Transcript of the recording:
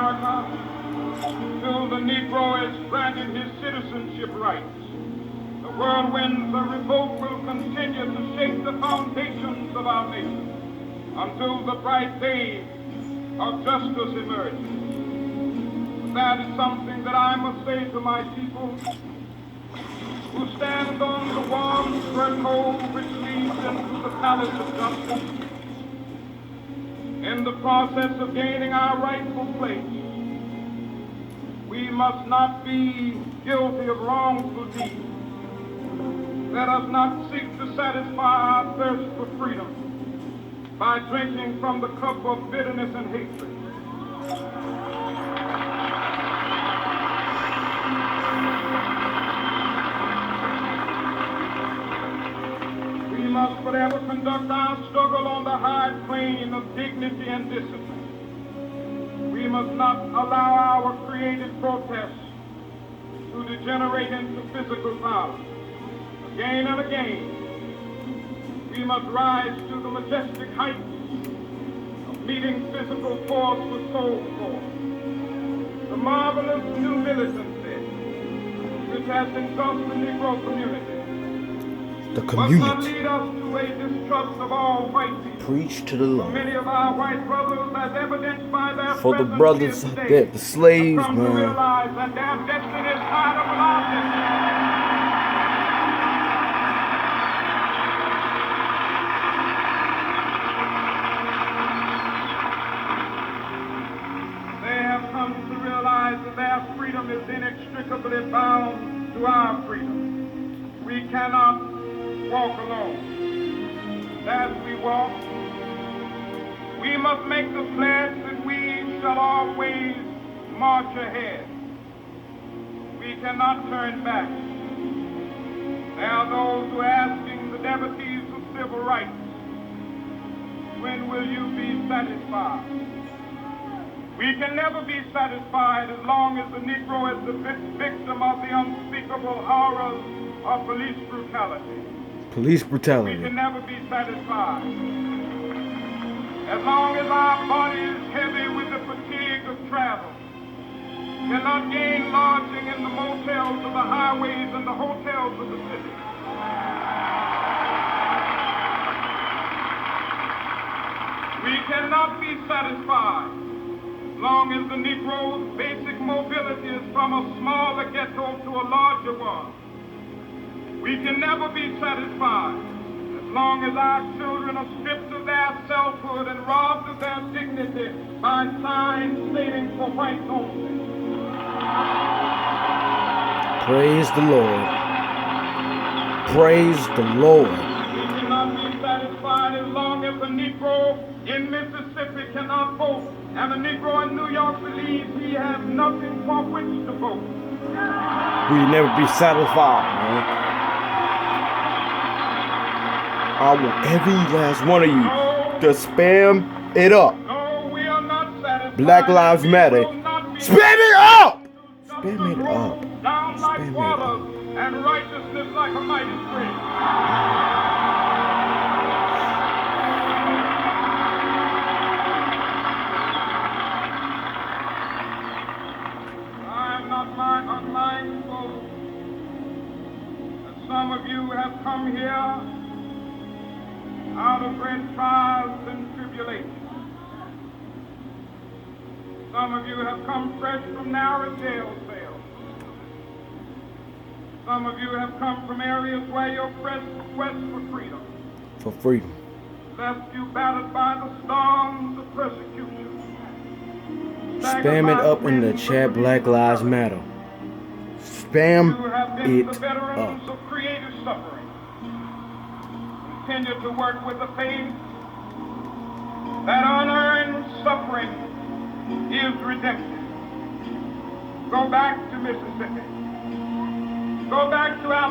America till the Negro is granted his citizenship rights. The whirlwinds of revolt will continue to shake the foundations of our nation until the bright day of justice emerges. That is something that I must say to my people who stand on the warm threshold which leads into the palace of justice. In the process of gaining our rightful place, we must not be guilty of wrongful deeds. Let us not seek to satisfy our thirst for freedom by drinking from the cup of bitterness and hatred. We must forever conduct our struggle on the high plane of dignity and discipline. We must not allow our creative protests to degenerate into physical violence. Again and again, we must rise to the majestic heights of meeting physical force with soul force. The marvelous new militancy which has engulfed the Negro community must not lead us to a distrust of all white people. Preach to the Lord. Many of our white brothers, as evidenced by their For the brothers that the slaves, have come to realize that their destiny is tied up with our destiny. They have come to realize that their freedom is inextricably bound to our freedom. We cannot walk alone. As we walk, we must make the pledge that we shall always march ahead. We cannot turn back. There are those who are asking the devotees of civil rights, when will you be satisfied? We can never be satisfied as long as the Negro is the victim of the unspeakable horrors of police brutality. Police brutality. We can never be satisfied. As long as our body is heavy with the fatigue of travel, cannot gain lodging in the motels of the highways and the hotels of the city. We cannot be satisfied as long as the Negro's basic mobility is from a smaller ghetto to a larger one. We can never be satisfied as long as our children are stripped of their selfhood and robbed of their dignity by signs stating for whites only. Praise the Lord. Praise the Lord. We cannot be satisfied as long as the Negro in Mississippi cannot vote and the Negro in New York believes he has nothing for which to vote. We never be satisfied, man. I want every last one of you to spam it up. No, we are not satisfied. Black Lives Matter. Spam it up! Spam it up. Down like Spam it water up. and righteousness like a mighty stream. I am not unmindful that some of you have come here out of great trials and tribulations. Some of you have come fresh from narrow jail cells. Some of you have come from areas where your quest for freedom For freedom. left you battered by the storms of persecution. Spam it up in the chat, Black Lives Matter. Spam You have been it the veterans up. of creative suffering. Continue to work with the faith that unearned suffering is redemption. Go back to Mississippi. Go back to Alabama.